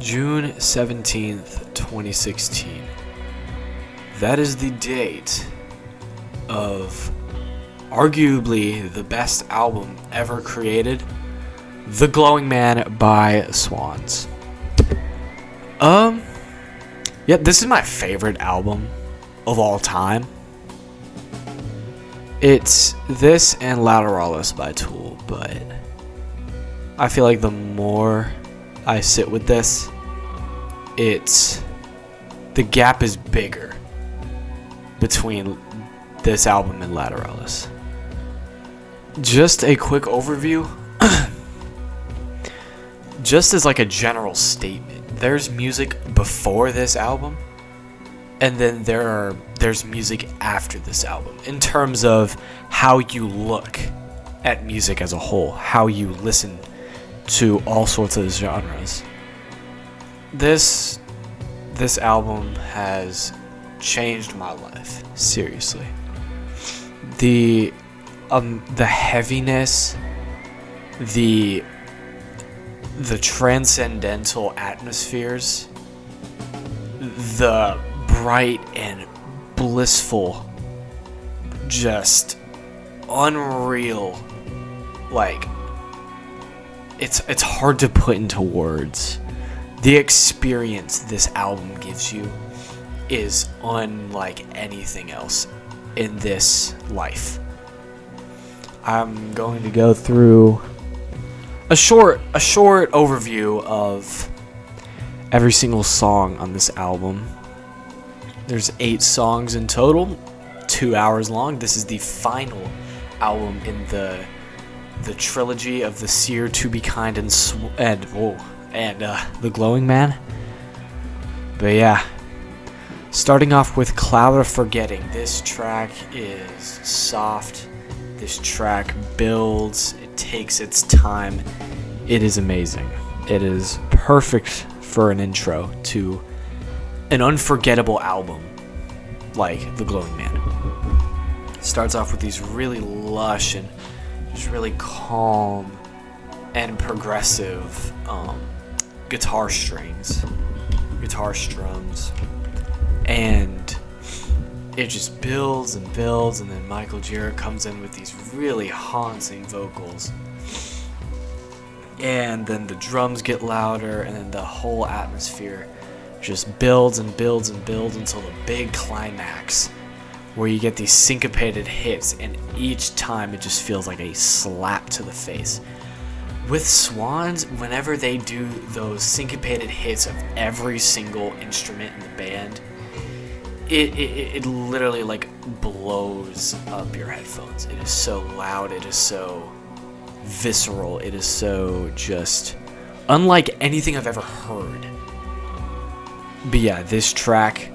June 17th, 2016. That is the date of arguably the best album ever created, The Glowing Man by Swans. Yeah, this is my favorite album of all time. It's this and Lateralis by Tool, but I feel like the more I sit with this, the gap is bigger between this album and Lateralis. Just a quick overview. Just as like a general statement, there's music before this album, and then there's music after this album in terms of how you look at music as a whole, how you listen to all sorts of genres. This album has changed my life, seriously. The heaviness, the transcendental atmospheres, the bright and blissful, just unreal, like, it's hard to put into words. The experience this album gives you is unlike anything else in this life. I'm going to go through a short overview of every single song on this album. There's 8 songs in total, 2 hours long. This is the final album in the trilogy of the Seer, To Be Kind, and The Glowing Man. But yeah, starting off with Cloud of Forgetting. This track is soft. This track builds. It takes its time. It is amazing. It is perfect for an intro to an unforgettable album like The Glowing Man. It starts off with these really lush and just really calm and progressive guitar strings, guitar strums, and it just builds and builds, and then Michael Gira comes in with these really haunting vocals, and then the drums get louder, and then the whole atmosphere just builds and builds and builds until the big climax, where you get these syncopated hits, and each time it just feels like a slap to the face. With Swans, whenever they do those syncopated hits of every single instrument in the band, it literally like blows up your headphones. It is so loud, it is so visceral, it is so just unlike anything I've ever heard. But yeah, this track,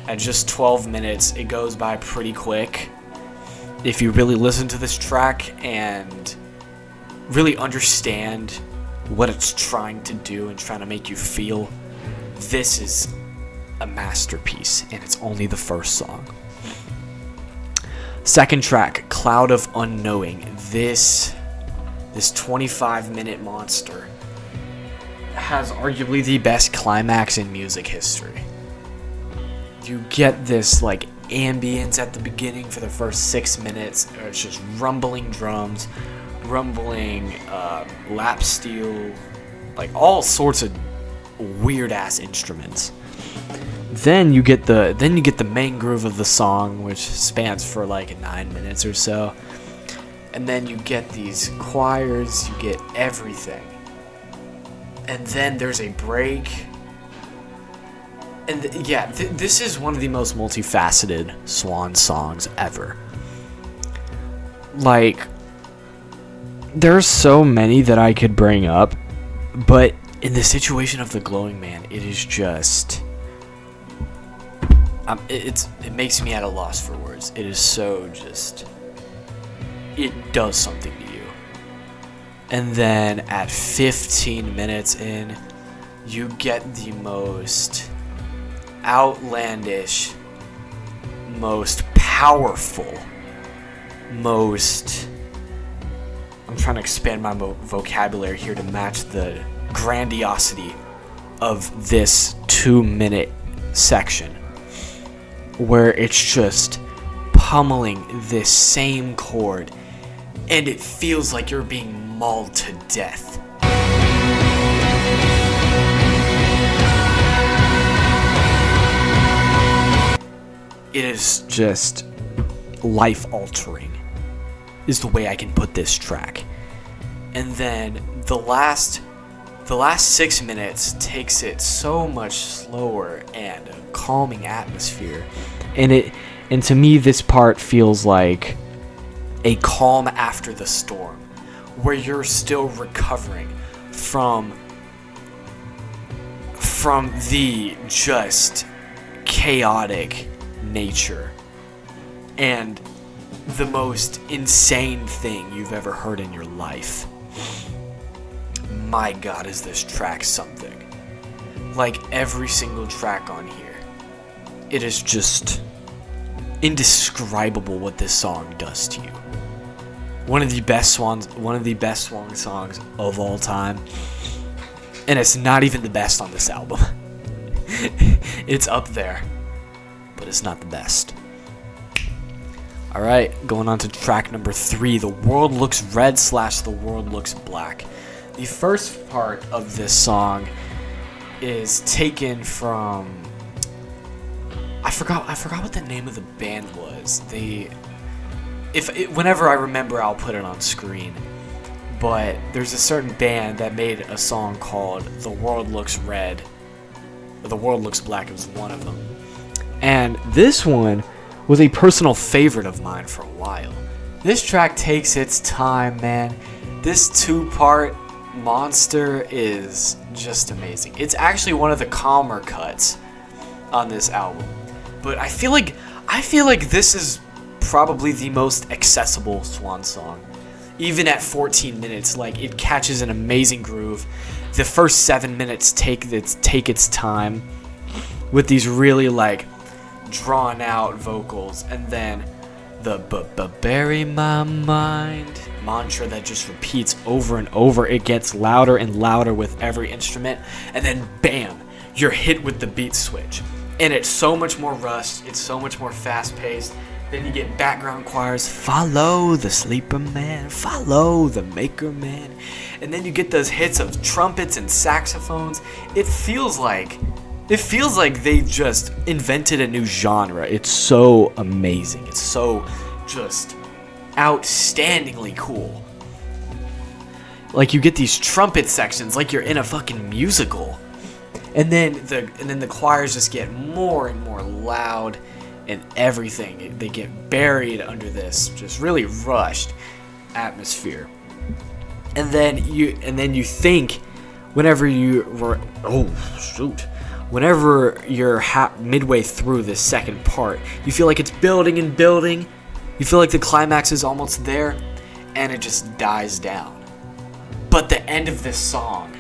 at just 12 minutes, it goes by pretty quick. If you really listen to this track and really understand what it's trying to do and trying to make you feel, this is a masterpiece, and it's only the first song. Second track, Cloud of Unknowing. This 25-minute monster has arguably the best climax in music history. You get this like ambience at the beginning for the first 6 minutes. It's just rumbling drums, rumbling lap steel, like all sorts of weird ass instruments. Then you get the main groove of the song, which spans for like 9 minutes or so, and then you get these choirs, you get everything, and then there's a break. And this is one of the most multifaceted Swan songs ever. Like, there's so many that I could bring up, but in the situation of The Glowing Man, it is just it makes me at a loss for words. It is so just, it does something to you. And then at 15 minutes in, you get the most outlandish, most powerful, most, I'm trying to expand my vocabulary here to match the grandiosity of this 2-minute section where it's just pummeling this same chord, and it feels like you're being mauled to death. It is just life-altering, is the way I can put this track. And then the last 6 minutes takes it so much slower and a calming atmosphere, and to me this part feels like a calm after the storm, where you're still recovering from the just chaotic nature and the most insane thing you've ever heard in your life. My God, is this track something. Like every single track on here, it is just indescribable what this song does to you. One of the best swan songs of all time, and it's not even the best on this album. It's up there, but it's not the best. Alright, going on to track number 3, The World Looks Red / The World Looks Black. The first part of this song is taken from, I forgot what the name of the band was. Whenever I remember, I'll put it on screen. But there's a certain band that made a song called The World Looks Red, or The World Looks Black. It was one of them. And this one was a personal favorite of mine for a while. This track takes its time, man. This 2-part monster is just amazing. It's actually one of the calmer cuts on this album. But I feel like this is probably the most accessible Swan song. Even at 14 minutes, like, it catches an amazing groove. The first 7 minutes take its time with these really like drawn out vocals, and then the bury my mind mantra that just repeats over and over. It gets louder and louder with every instrument, and then bam, you're hit with the beat switch, and it's so much more rushed, it's so much more fast paced. Then you get background choirs, follow the sleeper man, follow the maker man, and then you get those hits of trumpets and saxophones. It feels like they just invented a new genre. It's so amazing. It's so just outstandingly cool. Like, you get these trumpet sections like you're in a fucking musical. And then the choirs just get more and more loud and everything. They get buried under this just really rushed atmosphere. And then you think whenever you're midway through this second part, you feel like it's building and building. You feel like the climax is almost there, and it just dies down. But the end of this song,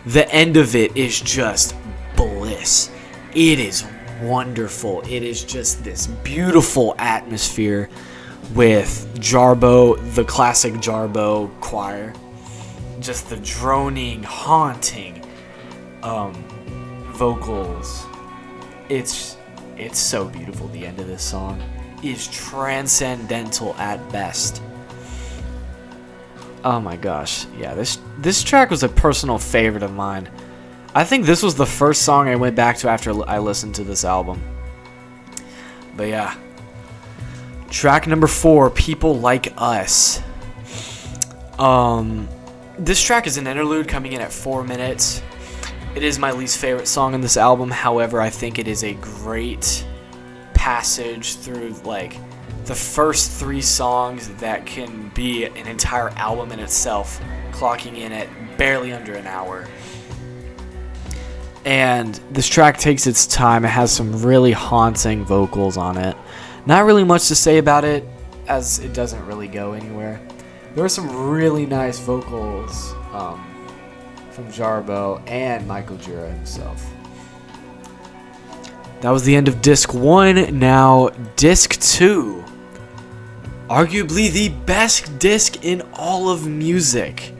the end of it is just bliss. It is wonderful. It is just this beautiful atmosphere with Jarboe, the classic Jarboe choir. Just the droning, haunting vocals. It's so beautiful. The end of this song is transcendental at best. Oh my gosh. Yeah, this track was a personal favorite of mine. I think this was the first song I went back to after I listened to this album. But yeah. Track number 4, People Like Us. This track is an interlude coming in at 4 minutes. It is my least favorite song on this album. However, I think it is a great passage through like the first 3 songs that can be an entire album in itself, clocking in at barely under an hour. And this track takes its time. It has some really haunting vocals on it. Not really much to say about it, as it doesn't really go anywhere. There are some really nice vocals from Jarboe and Michael Gira himself. That was the end of disc 1. Now disc 2. Arguably the best disc in all of music.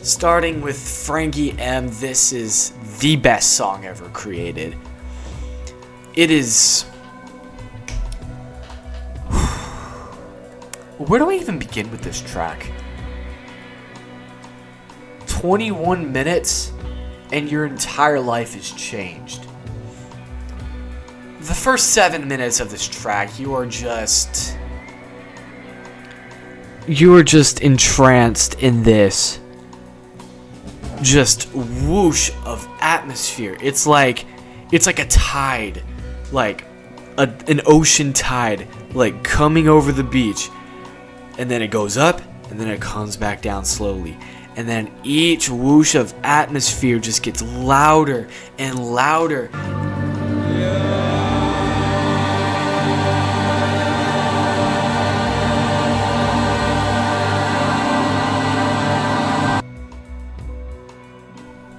Starting with Frankie M, this is the best song ever created. It is... Where do I even begin with this track? 21 minutes and your entire life is changed. The first 7 minutes of this track, you are just entranced in this just whoosh of atmosphere. It's like a tide, like an ocean tide, like coming over the beach, and then it goes up and then it comes back down slowly, and then each whoosh of atmosphere just gets louder and louder.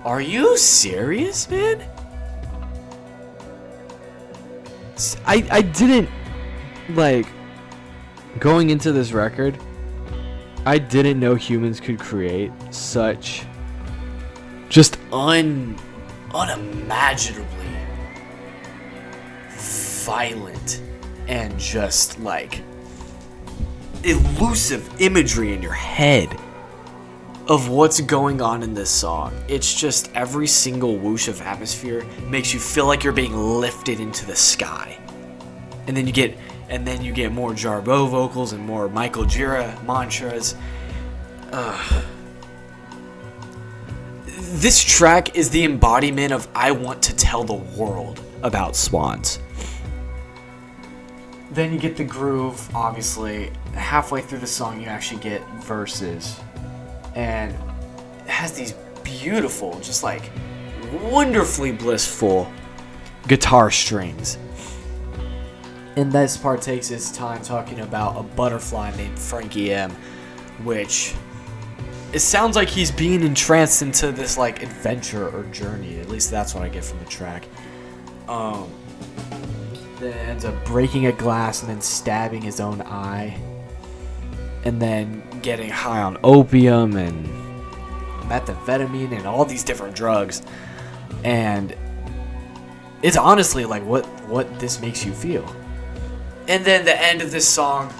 Are you serious, man? I didn't, like, going into this record, I didn't know humans could create such just unimaginably violent and just, like, elusive imagery in your head of what's going on in this song. It's just every single whoosh of atmosphere makes you feel like you're being lifted into the sky. And then you get more Jarboe vocals and more Michael Gira mantras. This track is the embodiment of I want to tell the world about Swans. Then you get the groove, obviously. Halfway through the song you actually get verses. And it has these beautiful, just like wonderfully blissful guitar strings. And this part takes its time talking about a butterfly named Frankie M, which it sounds like he's being entranced into this like adventure or journey. At least that's what I get from the track. Then it ends up breaking a glass and then stabbing his own eye. And then getting high on opium and methamphetamine and all these different drugs. And it's honestly like what this makes you feel. And then the end of this song,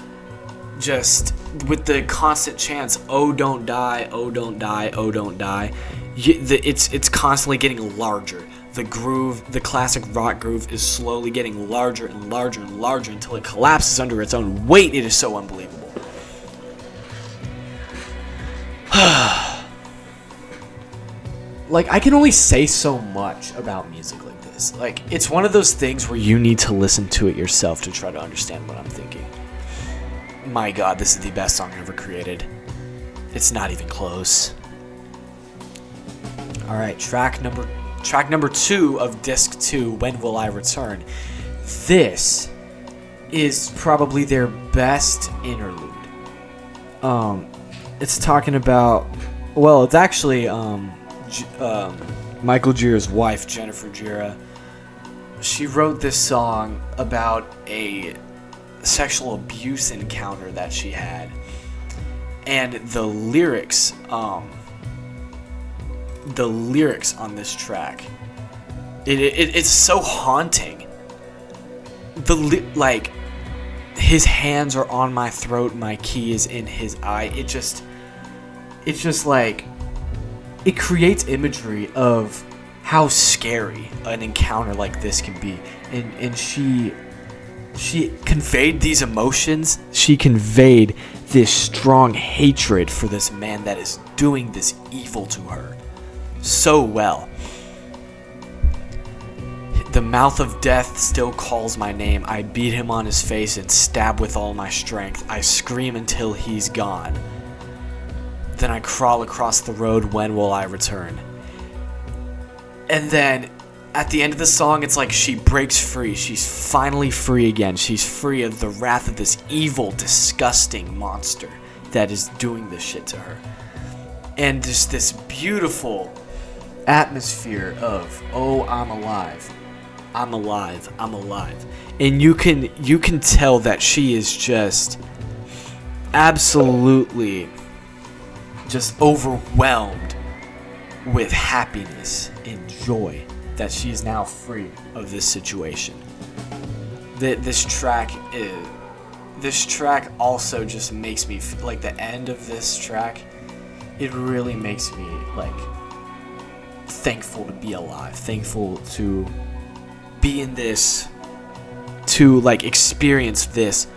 just with the constant chants, oh don't die, oh don't die, oh don't die. It's constantly getting larger. The groove, the classic rock groove, is slowly getting larger and larger and larger until it collapses under its own weight. It is so unbelievable. Like, I can only say so much about music like this. Like, it's one of those things where you need to listen to it yourself to try to understand what I'm thinking. My God, this is the best song ever created. It's not even close. Alright, track number 2 of disc 2, When Will I Return. This is probably their best interlude. It's talking about, well, it's actually Michael Gira's wife, Jennifer Gira. She wrote this song about a sexual abuse encounter that she had, and the lyrics on this track, it's so haunting. Like, his hands are on my throat, my key is in his eye. It's just like, it creates imagery of how scary an encounter like this can be. And she conveyed these emotions. She conveyed this strong hatred for this man that is doing this evil to her so well. The mouth of death still calls my name. I beat him on his face and stab with all my strength. I scream until he's gone. Then I crawl across the road. When will I return? And then at the end of the song, it's like she breaks free. She's finally free again. She's free of the wrath of this evil, disgusting monster that is doing this shit to her. And just this beautiful atmosphere of, oh, I'm alive. I'm alive. I'm alive. And you can tell that she is just absolutely just overwhelmed with happiness and joy that she is now free of this situation. This track also just makes me like the end of this track. It really makes me like thankful to be alive, thankful to be in this, to like experience this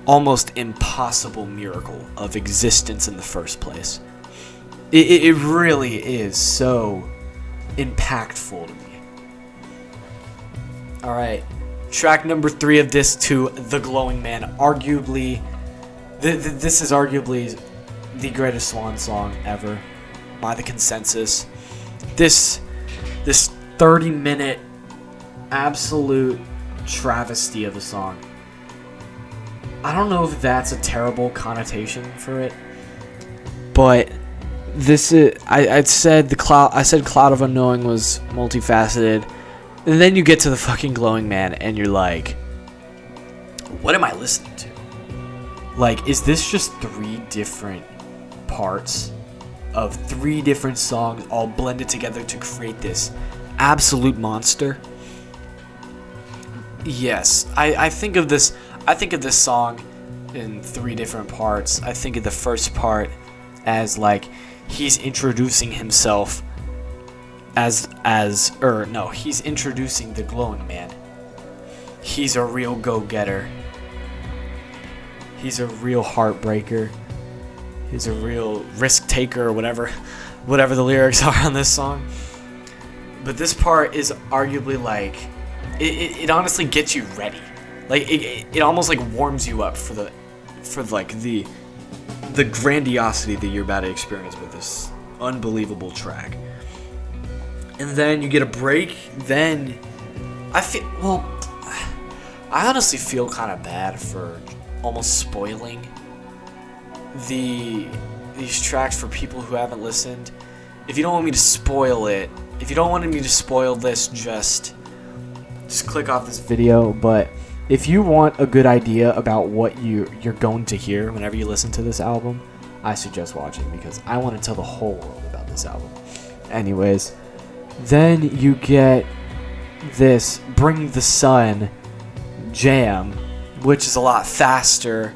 almost impossible miracle of existence in the first place. It really is so impactful to me. Alright, track number 3 of disc 2, The Glowing Man. Arguably, this is arguably the greatest Swans song ever, by the consensus. This 30-minute absolute travesty of a song. I don't know if that's a terrible connotation for it, but this is, I said Cloud of Unknowing was multifaceted, and then you get to the fucking Glowing Man and you're like, what am I listening to? Like, is this just 3 different parts of 3 different songs all blended together to create this absolute monster? Yes, I think of this song in 3 different parts. I think of the first part as like he's introducing himself he's introducing the Glowing Man. He's a real go-getter. He's a real heartbreaker. He's a real risk taker, or whatever the lyrics are on this song. But this part is arguably like, it honestly gets you ready. Like it almost like warms you up for the grandiosity that you're about to experience with this unbelievable track. And then you get a break. Then I honestly feel kind of bad for almost spoiling these tracks for people who haven't listened. If you don't want me to spoil it, if you don't want me to spoil this, just click off this video. But if you want a good idea about what you're going to hear whenever you listen to this album, I suggest watching, because I want to tell the whole world about this album. Anyways, then you get this Bring the Sun jam, which is a lot faster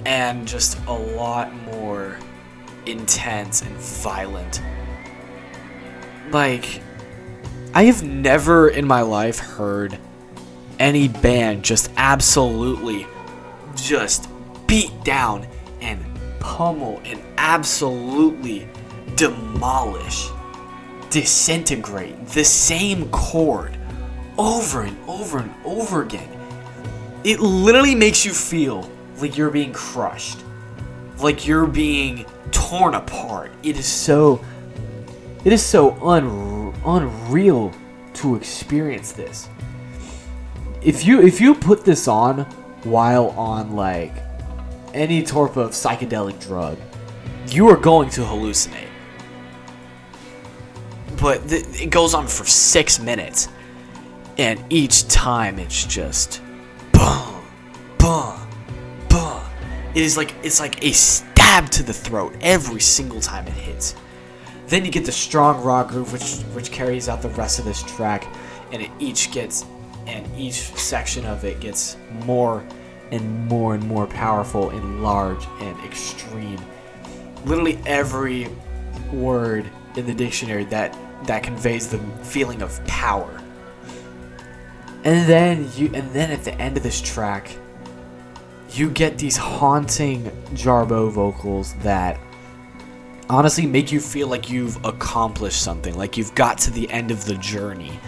and just a lot more intense and violent. Like, I have never in my life heard any band just absolutely just beat down and pummel and absolutely demolish, disintegrate the same chord over and over and over again. It literally makes you feel like you're being crushed, like you're being torn apart. It is so unreal to experience this. If you put this on while on like any type of psychedelic drug, you are going to hallucinate. But it goes on for 6 minutes, and each time it's just boom, boom, boom. It's like a stab to the throat every single time it hits. Then you get the strong rock groove, which carries out the rest of this track, and each section of it gets more and more and more powerful and large and extreme. Literally every word in the dictionary that conveys the feeling of power. And then at the end of this track, you get these haunting Jarboe vocals that honestly make you feel like you've accomplished something, like you've got to the end of the journey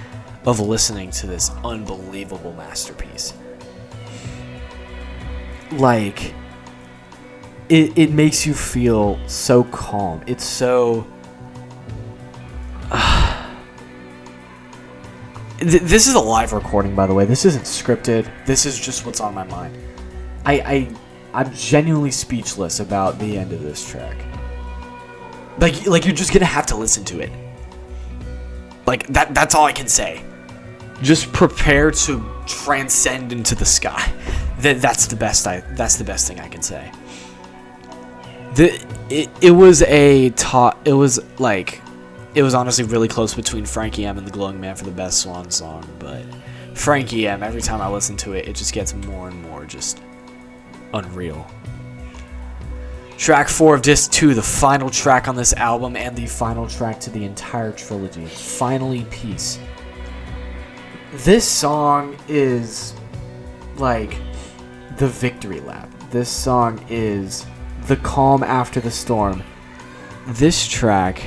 of listening to this unbelievable masterpiece. Like, it makes you feel so calm. It's so... This is a live recording, by the way. This isn't scripted. This is just what's on my mind. I'm genuinely speechless about the end of this track. Like you're just gonna have to listen to it. Like that's all I can say. Just prepare to transcend into the sky. That's the best thing I can say. It was honestly really close between Frankie M and the Glowing Man for the best Swan song, but Frankie M, every time I listen to it, it just gets more and more just unreal. Track 4 of Disc 2, the final track on this album and the final track to the entire trilogy. Finally, Peace. This song is like the victory lap. This song is the calm after the storm. This track,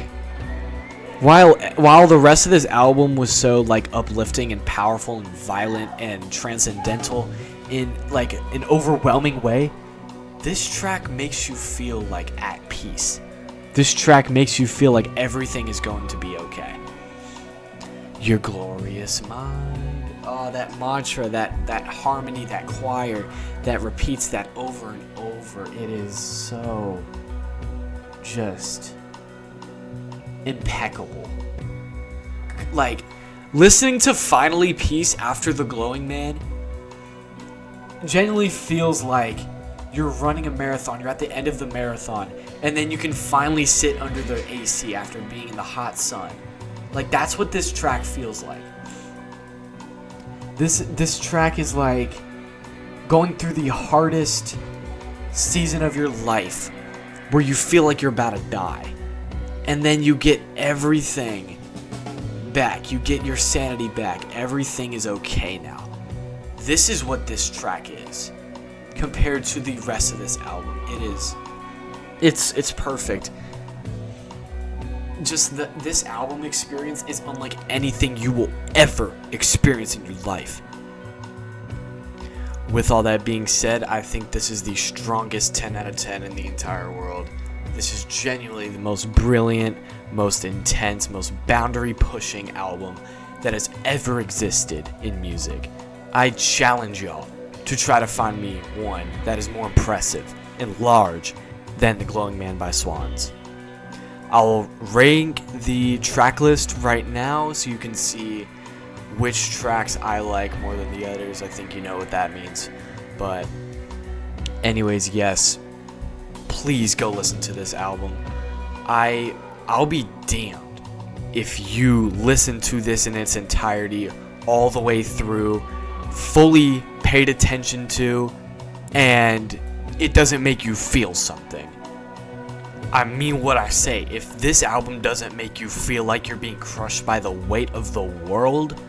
while the rest of this album was so like uplifting and powerful and violent and transcendental in like an overwhelming way, this track makes you feel like at peace. This track makes you feel like everything is going to be okay. Your glorious mind. Oh, that mantra, that harmony, that choir that repeats that over and over. It is so just impeccable. Like, listening to Finally Peace after The Glowing Man genuinely feels like you're running a marathon, you're at the end of the marathon, and then you can finally sit under the AC after being in the hot sun. Like, that's what this track feels like. This track is like going through the hardest season of your life where you feel like you're about to die. And then you get everything back. You get your sanity back. Everything is okay now. This is what this track is compared to the rest of this album. It's perfect. Just this album experience is unlike anything you will ever experience in your life. With all that being said, I think this is the strongest 10 out of 10 in the entire world. This is genuinely the most brilliant, most intense, most boundary-pushing album that has ever existed in music. I challenge y'all to try to find me one that is more impressive and large than The Glowing Man by Swans. I'll rank the track list right now so you can see which tracks I like more than the others. I think you know what that means. But anyways, yes, please go listen to this album. I'll be damned if you listen to this in its entirety all the way through, fully paid attention to, and it doesn't make you feel something. I mean what I say. If this album doesn't make you feel like you're being crushed by the weight of the world,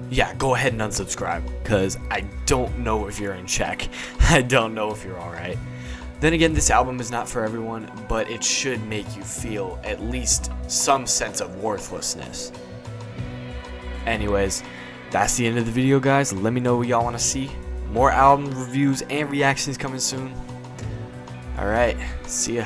yeah, go ahead and unsubscribe, because I don't know if you're in check. I don't know if you're alright. Then again, this album is not for everyone, but it should make you feel at least some sense of worthlessness. Anyways, that's the end of the video, guys. Let me know what y'all want to see. More album reviews and reactions coming soon. Alright, see ya.